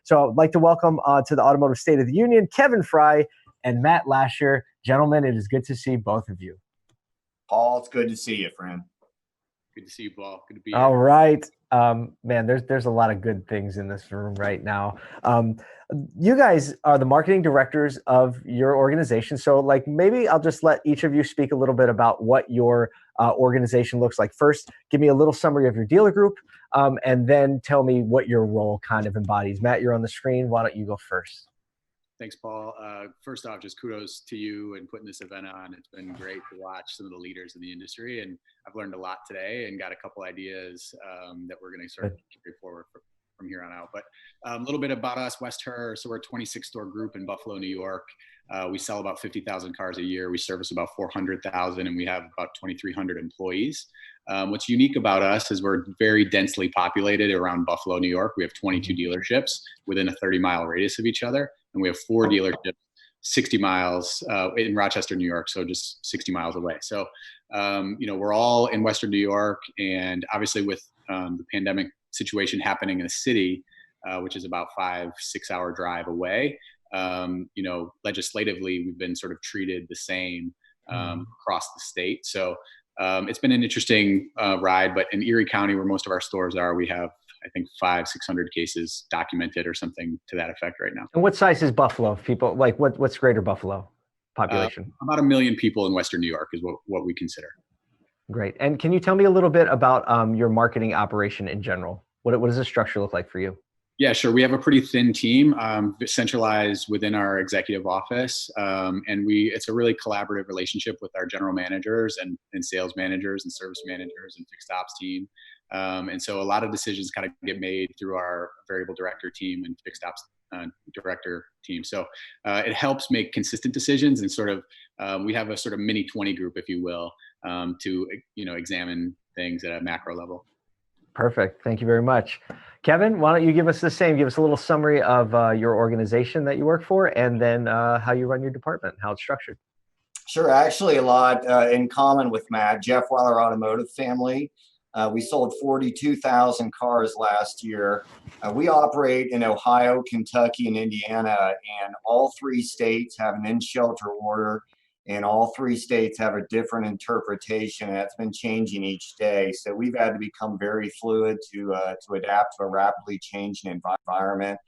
So I'd like to welcome to the Automotive State of the Union, Kevin Frye and Matt Lasher. Gentlemen, it is good to see both of you. Paul, it's good to see you, friend. Good to see you, Paul. Good to be here. All right. Man, there's a lot of good things in this room right now. You guys are the marketing directors of your organization. So maybe I'll just let each of you speak a little bit about what your organization looks like. First, give me a little summary of your dealer group, and then tell me what your role kind of embodies. Matt, you're on the screen. Why don't you go first? Thanks, Paul. First off, just kudos to you and putting this event on. It's been great to watch some of the leaders in the industry, and I've learned a lot today and got a couple ideas that we're going to sort of carry forward from here on out. But a little bit about us, Herr. So we're a 26-store group in Buffalo, New York. We sell about 50,000 cars a year. We service about 400,000, and we have about 2,300 employees. What's unique about us is we're very densely populated around Buffalo, New York. We have 22 dealerships within a 30-mile radius of each other. And we have 4 dealerships 60 miles in Rochester, New York, so just 60 miles away. So, we're all in Western New York, and obviously with the pandemic situation happening in the city, which is about 5-6 hour drive away, legislatively, we've been sort of treated the same across the state. So it's been an interesting ride, but in Erie County, where most of our stores are, we have, I think, 500-600 cases documented or something to that effect right now. And what size is Buffalo? People what's Greater Buffalo population? About 1 million people in Western New York is what we consider. Great. And can you tell me a little bit about your marketing operation in general? What does the structure look like for you? Yeah, sure. We have a pretty thin team centralized within our executive office. And it's a really collaborative relationship with our general managers and sales managers and service managers and fixed ops team. And so a lot of decisions kind of get made through our variable director team and fixed ops director team. So it helps make consistent decisions, and sort of we have a sort of mini 20 group, if you will, to examine things at a macro level. Perfect. Thank you very much. Kevin, why don't you give us the same? Give us a little summary of your organization that you work for, and then how you run your department, how it's structured. Sure. Actually, a lot in common with Matt. Jeff Wyler Automotive family. We sold 42,000 cars last year. We operate in Ohio, Kentucky, and Indiana, and all 3 states have an in-shelter order, and all 3 states have a different interpretation, and that's been changing each day. So we've had to become very fluid to adapt to a rapidly changing environment.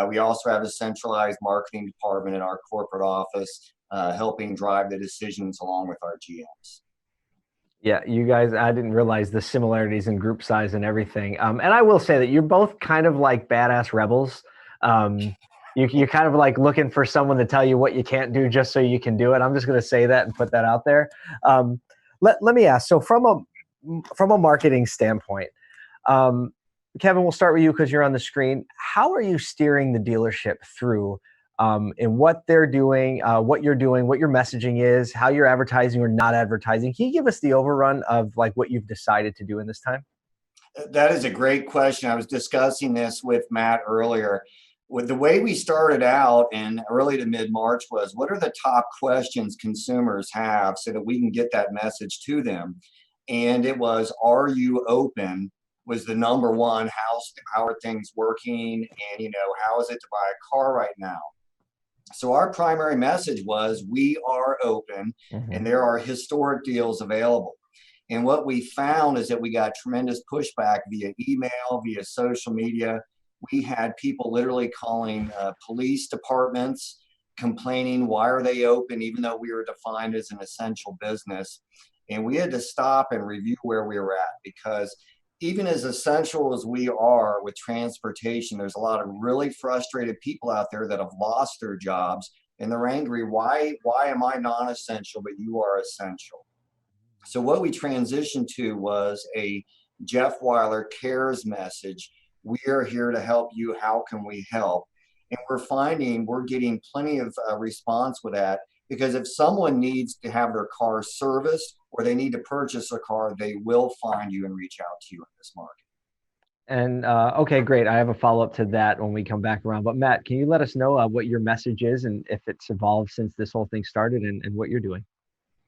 We also have a centralized marketing department in our corporate office, helping drive the decisions along with our GMs. Yeah, you guys, I didn't realize the similarities in group size and everything. And I will say that you're both kind of like badass rebels. You're kind of like looking for someone to tell you what you can't do just so you can do it. I'm just going to say that and put that out there. Let me ask. So from a marketing standpoint, Kevin, we'll start with you because you're on the screen. How are you steering the dealership through in what they're doing, what you're doing, what your messaging is, how you're advertising or not advertising? Can you give us the overrun of what you've decided to do in this time? That is a great question. I was discussing this with Matt earlier. With the way we started out in early to mid-March was, what are the top questions consumers have so that we can get that message to them? And it was, are you open? Was the number one. How are things working? And how is it to buy a car right now? So our primary message was, we are open, and there are historic deals available. And what we found is that we got tremendous pushback via email, via social media. We had people literally calling police departments, complaining, why are they open, even though we were defined as an essential business. And we had to stop and review where we were at, because even as essential as we are with transportation, there's a lot of really frustrated people out there that have lost their jobs, and they're angry. Why am I non-essential, but you are essential? So what we transitioned to was a Jeff Wyler Cares message. We are here to help you. How can we help? And we're finding we're getting plenty of response with that, because if someone needs to have their car serviced or they need to purchase a car, they will find you and reach out to you in this market. And okay, great. I have a follow-up to that when we come back around. But Matt, can you let us know what your message is and if it's evolved since this whole thing started and what you're doing?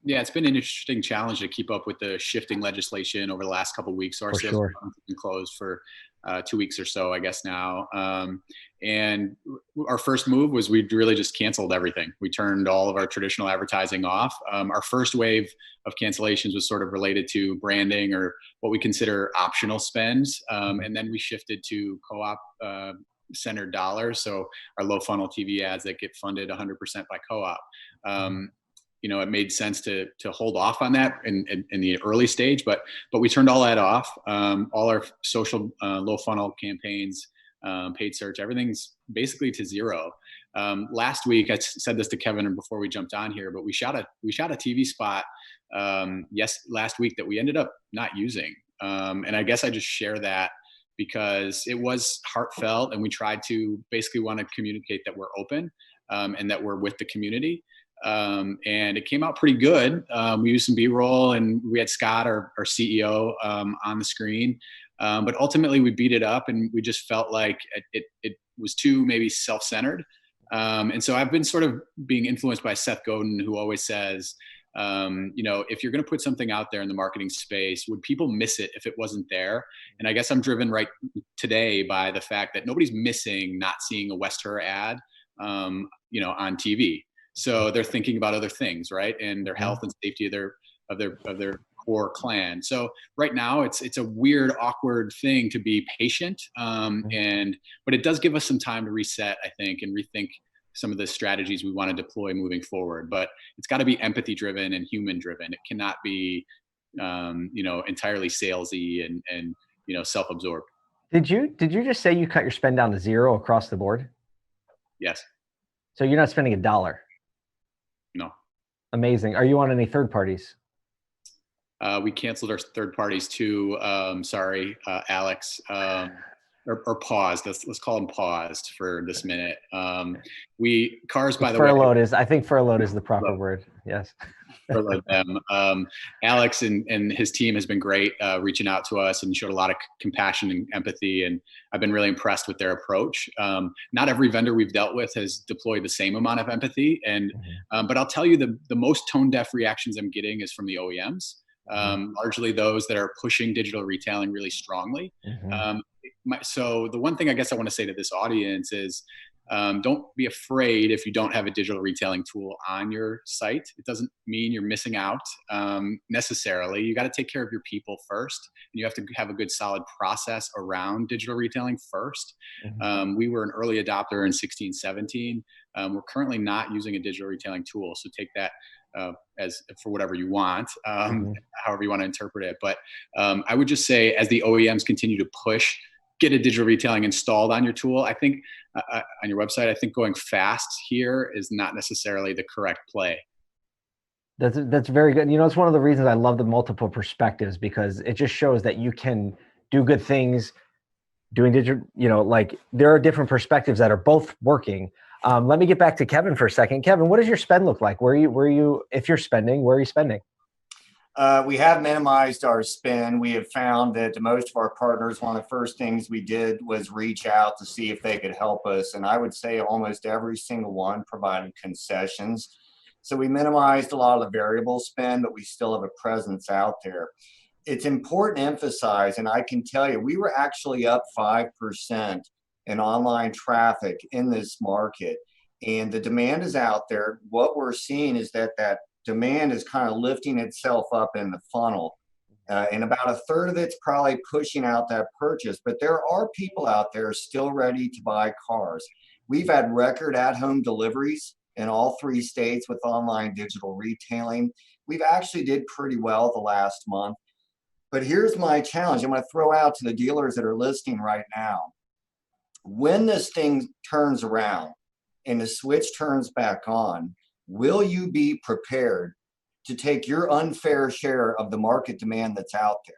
Yeah, it's been an interesting challenge to keep up with the shifting legislation over the last couple of weeks. So our For sales sure. department has been closed for 2 weeks or so, I guess now. And our first move was we really just canceled everything. We turned all of our traditional advertising off. Our first wave of cancellations was sort of related to branding or what we consider optional spends. And then we shifted to co-op centered dollars. So our low funnel TV ads that get funded 100% by co-op. It made sense to hold off on that in the early stage, but we turned all that off. All our social low funnel campaigns, paid search, everything's basically to zero. Last week, I said this to Kevin before we jumped on here, but we shot a TV spot last week that we ended up not using. And I guess I just share that because it was heartfelt, and we tried to basically want to communicate that we're open and that we're with the community. And it came out pretty good. We used some B-roll, and we had Scott, our CEO, on the screen. But ultimately, we beat it up, and we just felt like it was too maybe self-centered. And so I've been sort of being influenced by Seth Godin, who always says, if you're going to put something out there in the marketing space, would people miss it if it wasn't there? And I guess I'm driven right today by the fact that nobody's missing not seeing a Herr ad, on TV. So they're thinking about other things, right? And their health and safety of their core clan. So right now it's a weird, awkward thing to be patient. But it does give us some time to reset, I think, and rethink some of the strategies we want to deploy moving forward. But it's got to be empathy driven and human driven. It cannot be, entirely salesy and self-absorbed. Did you just say you cut your spend down to zero across the board? Yes. So you're not spending $1? No. Amazing. Are you on any third parties? We canceled our third parties too. Sorry, Alex. Or paused. Let's call them paused for this minute. Cars, by the way. I think furloughed is the proper word. Yes. Furloughed them. Alex and his team has been great, reaching out to us and showed a lot of compassion and empathy. And I've been really impressed with their approach. Not every vendor we've dealt with has deployed the same amount of empathy. And but I'll tell you, the most tone deaf reactions I'm getting is from the OEMs. Largely those that are pushing digital retailing really strongly. So the one thing I guess I want to say to this audience is, don't be afraid if you don't have a digital retailing tool on your site. It doesn't mean you're missing out necessarily. You got to take care of your people first, and you have to have a good solid process around digital retailing first. We were an early adopter in 16, 17. We're currently not using a digital retailing tool, so take that as for whatever you want, however you want to interpret it. But I would just say, as the OEMs continue to push, get a digital retailing installed on your tool. I think on your website, I think going fast here is not necessarily the correct play. That's very good. It's one of the reasons I love the multiple perspectives, because it just shows that you can do good things doing digital, like there are different perspectives that are both working. Let me get back to Kevin for a second. Kevin, what does your spend look like? Where you, if you're spending, where are you spending? We have minimized our spend. We have found that most of our partners, one of the first things we did was reach out to see if they could help us. And I would say almost every single one provided concessions. So we minimized a lot of the variable spend, but we still have a presence out there. It's important to emphasize, and I can tell you, we were actually up 5% in online traffic in this market. And the demand is out there. What we're seeing is that demand is kind of lifting itself up in the funnel. And about a third of it's probably pushing out that purchase. But there are people out there still ready to buy cars. We've had record at-home deliveries in all 3 states with online digital retailing. We've actually did pretty well the last month. But here's my challenge. I'm going to throw out to the dealers that are listening right now. When this thing turns around and the switch turns back on, will you be prepared to take your unfair share of the market demand that's out there?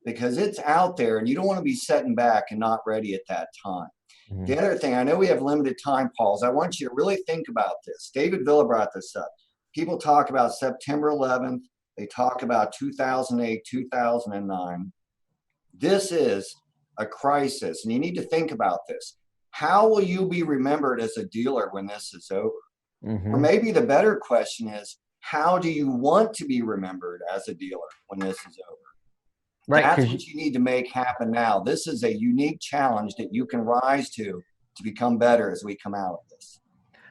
Because it's out there and you don't want to be setting back and not ready at that time. The other thing, I know we have limited time, Pauls. I want you to really think about this. David Villa brought this up. People talk about September 11th. They talk about 2008, 2009. This is a crisis, and you need to think about this. How will you be remembered as a dealer when this is over? Or maybe the better question is, how do you want to be remembered as a dealer when this is over? Right. That's what you need to make happen now. This is a unique challenge that you can rise to become better as we come out of this.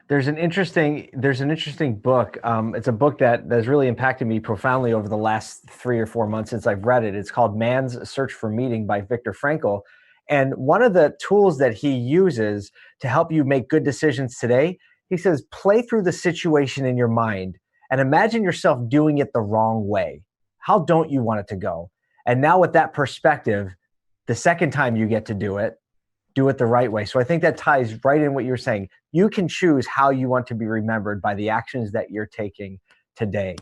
There's an interesting book. It's a book that has really impacted me profoundly over the last 3 or 4 months since I've read it. It's called Man's Search for Meaning by Viktor Frankl. And one of the tools that he uses to help you make good decisions today, he says, play through the situation in your mind and imagine yourself doing it the wrong way. How don't you want it to go? And now with that perspective, the second time you get to do it the right way. So I think that ties right in what you're saying. You can choose how you want to be remembered by the actions that you're taking today.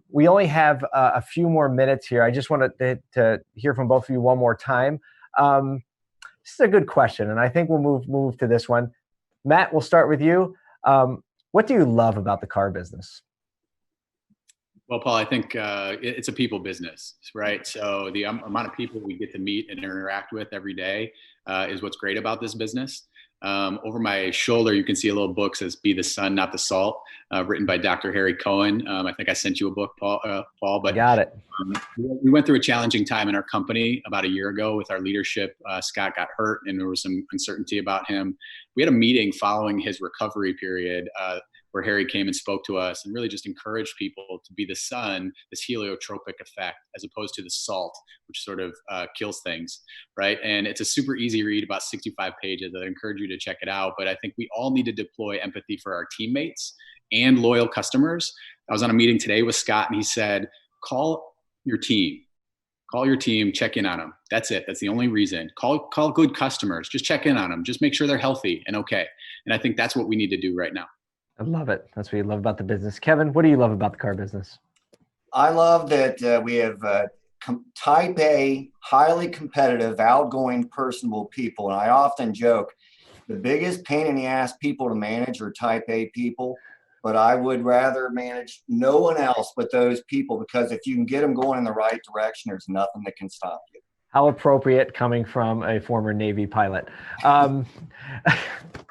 We only have a few more minutes here. I just wanted to hear from both of you one more time. This is a good question, and I think we'll move to this one. Matt, we'll start with you. What do you love about the car business? Well, Paul, I think it's a people business, right? So the amount of people we get to meet and interact with every day is what's great about this business. Over my shoulder, you can see a little book that says "Be the Sun, Not the Salt," written by Dr. Harry Cohen. I think I sent you a book, Paul. But got it. We went through a challenging time in our company about a year ago with our leadership. Scott got hurt, and there was some uncertainty about him. We had a meeting following his recovery period where Harry came and spoke to us and really just encouraged people to be the sun, this heliotropic effect, as opposed to the salt, which sort of kills things, right? And it's a super easy read, about 65 pages. I encourage you to check it out. But I think we all need to deploy empathy for our teammates and loyal customers. I was on a meeting today with Scott, and he said, call your team. Call your team, check in on them. That's it. That's the only reason. Call good customers. Just check in on them. Just make sure they're healthy and okay. And I think that's what we need to do right now. I love it. That's what you love about the business. Kevin, what do you love about the car business? I love that we have type A, highly competitive, outgoing, personable people. And I often joke, the biggest pain in the ass people to manage are type A people. But I would rather manage no one else but those people, because if you can get them going in the right direction, there's nothing that can stop you. How appropriate coming from a former Navy pilot.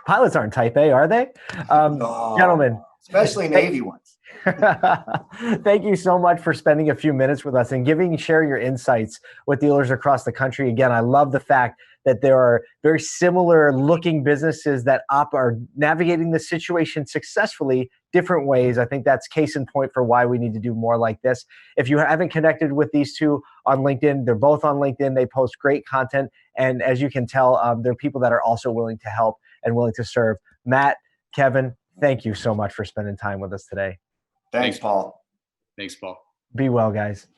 Pilots aren't type A, are they? Gentlemen. Especially Navy ones. Thank you so much for spending a few minutes with us and sharing your insights with dealers across the country. Again, I love the fact that there are very similar looking businesses that are navigating the situation successfully different ways. I think that's case in point for why we need to do more like this. If you haven't connected with these two on LinkedIn, they're both on LinkedIn. They post great content. And as you can tell, they're people that are also willing to help and willing to serve. Matt, Kevin, thank you so much for spending time with us today. Thanks, Paul. Thanks, Paul. Be well, guys.